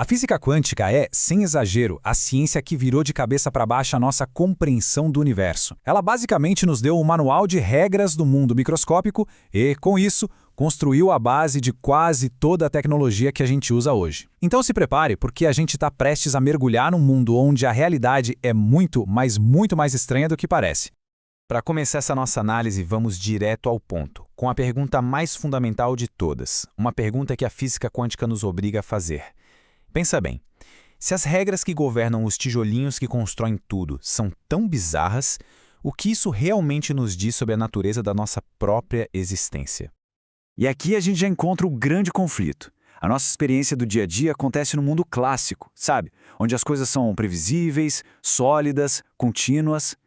A física quântica é, sem exagero, a ciência que virou de cabeça para baixo a nossa compreensão do universo. Ela basicamente nos deu um manual de regras do mundo microscópico e, com isso, construiu a base de quase toda a tecnologia que a gente usa hoje. Então se prepare, porque a gente está prestes a mergulhar num mundo onde a realidade é muito, mas muito mais estranha do que parece. Para começar essa nossa análise, vamos direto ao ponto, com a pergunta mais fundamental de todas, uma pergunta que a física quântica nos obriga a fazer. Pensa bem, se as regras que governam os tijolinhos que constroem tudo são tão bizarras, o que isso realmente nos diz sobre a natureza da nossa própria existência? E aqui a gente já encontra o grande conflito. A nossa experiência do dia a dia acontece no mundo clássico, sabe? Onde as coisas são previsíveis, sólidas, contínuas.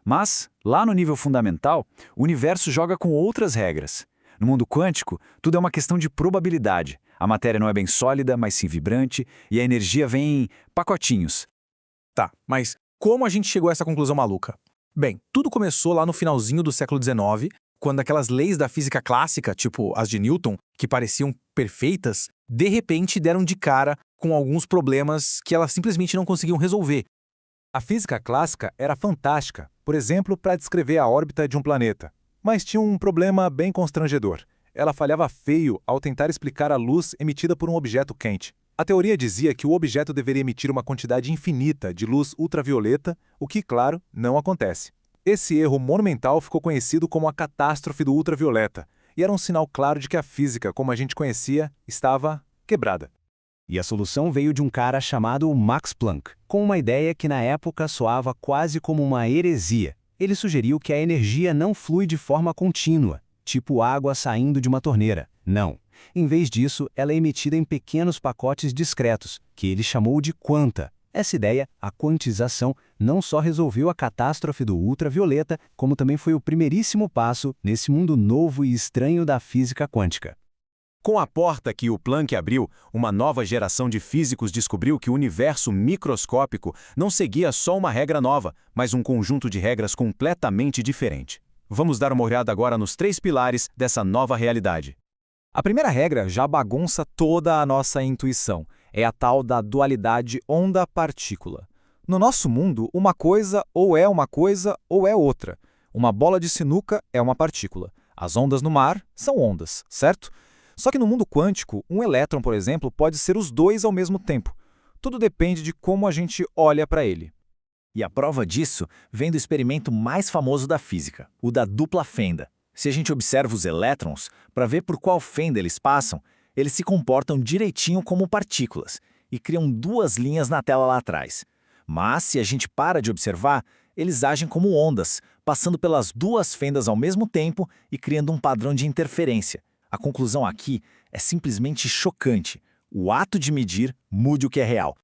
Mas, lá no nível fundamental, o universo joga com outras regras. No mundo quântico, tudo é uma questão de probabilidade. A matéria não é bem sólida, mas sim vibrante, e a energia vem em pacotinhos. Tá, mas como a gente chegou a essa conclusão maluca? Bem, tudo começou lá no finalzinho do século XIX, quando aquelas leis da física clássica, tipo as de Newton, que pareciam perfeitas, de repente deram de cara com alguns problemas que elas simplesmente não conseguiam resolver. A física clássica era fantástica, por exemplo, para descrever a órbita de um planeta. Mas tinha um problema bem constrangedor. Ela falhava feio ao tentar explicar a luz emitida por um objeto quente. A teoria dizia que o objeto deveria emitir uma quantidade infinita de luz ultravioleta, o que, claro, não acontece. Esse erro monumental ficou conhecido como a catástrofe do ultravioleta, e era um sinal claro de que a física, como a gente conhecia, estava quebrada. E a solução veio de um cara chamado Max Planck, com uma ideia que na época soava quase como uma heresia. Ele sugeriu que a energia não flui de forma contínua, tipo água saindo de uma torneira. Não. Em vez disso, ela é emitida em pequenos pacotes discretos, que ele chamou de quanta. Essa ideia, a quantização, não só resolveu a catástrofe do ultravioleta, como também foi o primeiríssimo passo nesse mundo novo e estranho da física quântica. Com a porta que o Planck abriu, uma nova geração de físicos descobriu que o universo microscópico não seguia só uma regra nova, mas um conjunto de regras completamente diferente. Vamos dar uma olhada agora nos 3 pilares dessa nova realidade. A primeira regra já bagunça toda a nossa intuição. É a tal da dualidade onda-partícula. No nosso mundo, uma coisa ou é outra. Uma bola de sinuca é uma partícula. As ondas no mar são ondas, certo? Só que no mundo quântico, um elétron, por exemplo, pode ser os dois ao mesmo tempo. Tudo depende de como a gente olha para ele. E a prova disso vem do experimento mais famoso da física, o da dupla fenda. Se a gente observa os elétrons, para ver por qual fenda eles passam, eles se comportam direitinho como partículas e criam 2 linhas na tela lá atrás. Mas, se a gente para de observar, eles agem como ondas, passando pelas 2 fendas ao mesmo tempo e criando um padrão de interferência. A conclusão aqui é simplesmente chocante. O ato de medir mude o que é real.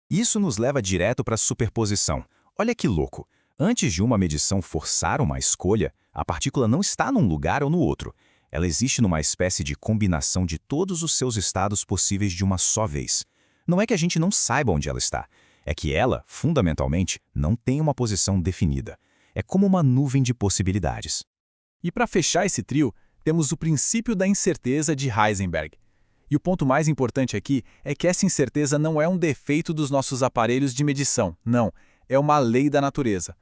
Isso nos leva direto para a superposição. Olha que louco! Antes de uma medição forçar uma escolha, a partícula não está num lugar ou no outro. Ela existe numa espécie de combinação de todos os seus estados possíveis de uma só vez. Não é que a gente não saiba onde ela está. É que ela, fundamentalmente, não tem uma posição definida. É como uma nuvem de possibilidades. E para fechar esse trio, temos o princípio da incerteza de Heisenberg. E o ponto mais importante aqui é que essa incerteza não é um defeito dos nossos aparelhos de medição, não, é uma lei da natureza.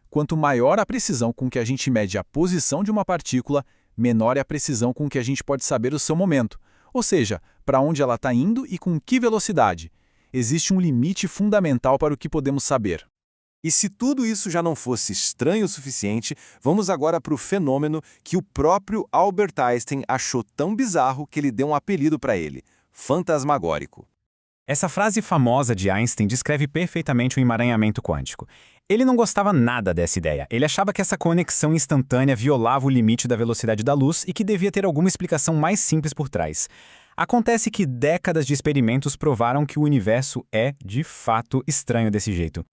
Quanto maior a precisão com que a gente mede a posição de uma partícula, menor é a precisão com que a gente pode saber o seu momento, ou seja, para onde ela está indo e com que velocidade. Existe um limite fundamental para o que podemos saber. E se tudo isso já não fosse estranho o suficiente, vamos agora para o fenômeno que o próprio Albert Einstein achou tão bizarro que ele deu um apelido para ele: fantasmagórico. Essa frase famosa de Einstein descreve perfeitamente o emaranhamento quântico. Ele não gostava nada dessa ideia. Ele achava que essa conexão instantânea violava o limite da velocidade da luz e que devia ter alguma explicação mais simples por trás. Acontece que décadas de experimentos provaram que o universo é, de fato, estranho desse jeito.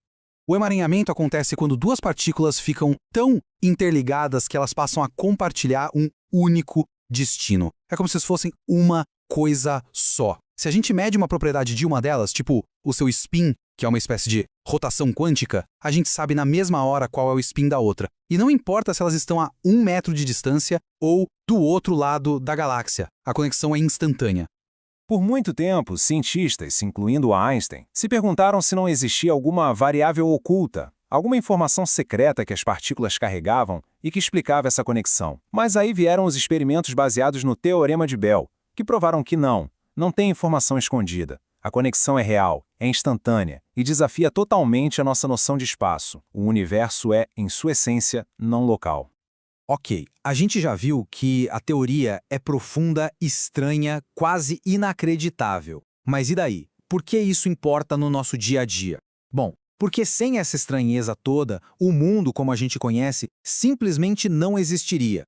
O emaranhamento acontece quando 2 partículas ficam tão interligadas que elas passam a compartilhar um único destino. É como se fossem uma coisa só. Se a gente mede uma propriedade de uma delas, tipo o seu spin, que é uma espécie de rotação quântica, a gente sabe na mesma hora qual é o spin da outra. E não importa se elas estão a 1 metro de distância ou do outro lado da galáxia. A conexão é instantânea. Por muito tempo, cientistas, incluindo Einstein, se perguntaram se não existia alguma variável oculta, alguma informação secreta que as partículas carregavam e que explicava essa conexão. Mas aí vieram os experimentos baseados no Teorema de Bell, que provaram que não tem informação escondida. A conexão é real, é instantânea e desafia totalmente a nossa noção de espaço. O universo é, em sua essência, não local. Ok, a gente já viu que a teoria é profunda, estranha, quase inacreditável. Mas e daí? Por que isso importa no nosso dia a dia? Bom, porque sem essa estranheza toda, o mundo como a gente conhece simplesmente não existiria.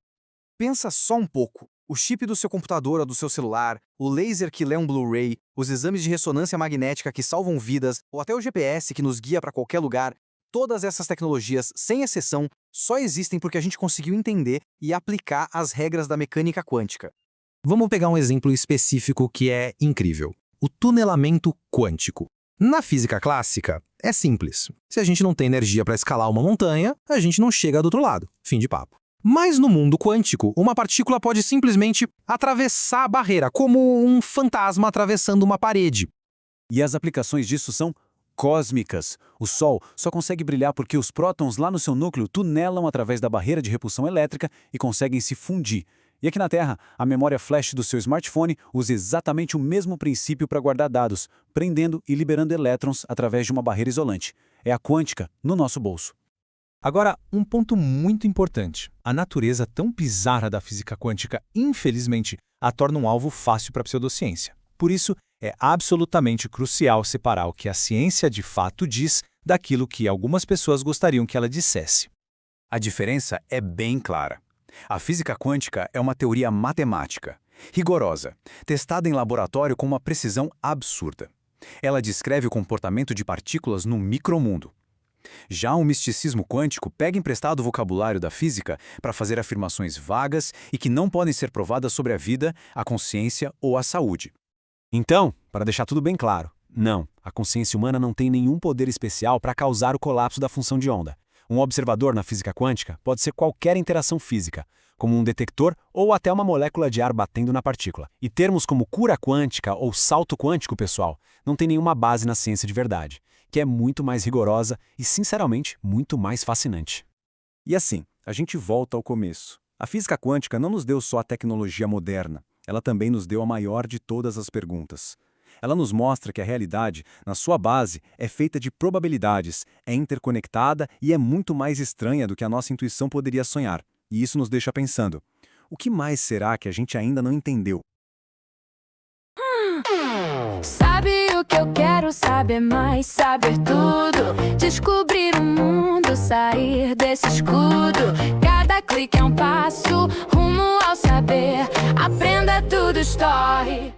Pensa só um pouco. O chip do seu computador ou do seu celular, o laser que lê um Blu-ray, os exames de ressonância magnética que salvam vidas, ou até o GPS que nos guia para qualquer lugar, todas essas tecnologias, sem exceção, só existem porque a gente conseguiu entender e aplicar as regras da mecânica quântica. Vamos pegar um exemplo específico que é incrível. O tunelamento quântico. Na física clássica, é simples. Se a gente não tem energia para escalar uma montanha, a gente não chega do outro lado. Fim de papo. Mas no mundo quântico, uma partícula pode simplesmente atravessar a barreira, como um fantasma atravessando uma parede. E as aplicações disso são cósmicas. O Sol só consegue brilhar porque os prótons lá no seu núcleo tunelam através da barreira de repulsão elétrica e conseguem se fundir. E aqui na Terra, a memória flash do seu smartphone usa exatamente o mesmo princípio para guardar dados, prendendo e liberando elétrons através de uma barreira isolante. É a quântica no nosso bolso. Agora, um ponto muito importante. A natureza tão bizarra da física quântica, infelizmente, a torna um alvo fácil para a pseudociência. Por isso, é absolutamente crucial separar o que a ciência de fato diz daquilo que algumas pessoas gostariam que ela dissesse. A diferença é bem clara. A física quântica é uma teoria matemática, rigorosa, testada em laboratório com uma precisão absurda. Ela descreve o comportamento de partículas no micromundo. Já o misticismo quântico pega emprestado o vocabulário da física para fazer afirmações vagas e que não podem ser provadas sobre a vida, a consciência ou a saúde. Então, para deixar tudo bem claro, não, a consciência humana não tem nenhum poder especial para causar o colapso da função de onda. Um observador na física quântica pode ser qualquer interação física, como um detector ou até uma molécula de ar batendo na partícula. E termos como cura quântica ou salto quântico, pessoal, não tem nenhuma base na ciência de verdade, que é muito mais rigorosa e, sinceramente, muito mais fascinante. E assim, a gente volta ao começo. A física quântica não nos deu só a tecnologia moderna, ela também nos deu a maior de todas as perguntas. Ela nos mostra que a realidade, na sua base, é feita de probabilidades, é interconectada e é muito mais estranha do que a nossa intuição poderia sonhar. E isso nos deixa pensando, o que mais será que a gente ainda não entendeu? Sabe o que eu quero saber mais, saber tudo, descobrir o mundo, sair desse escudo. Cada clique é um passo rumo ao saber. Aprenda tudo, story.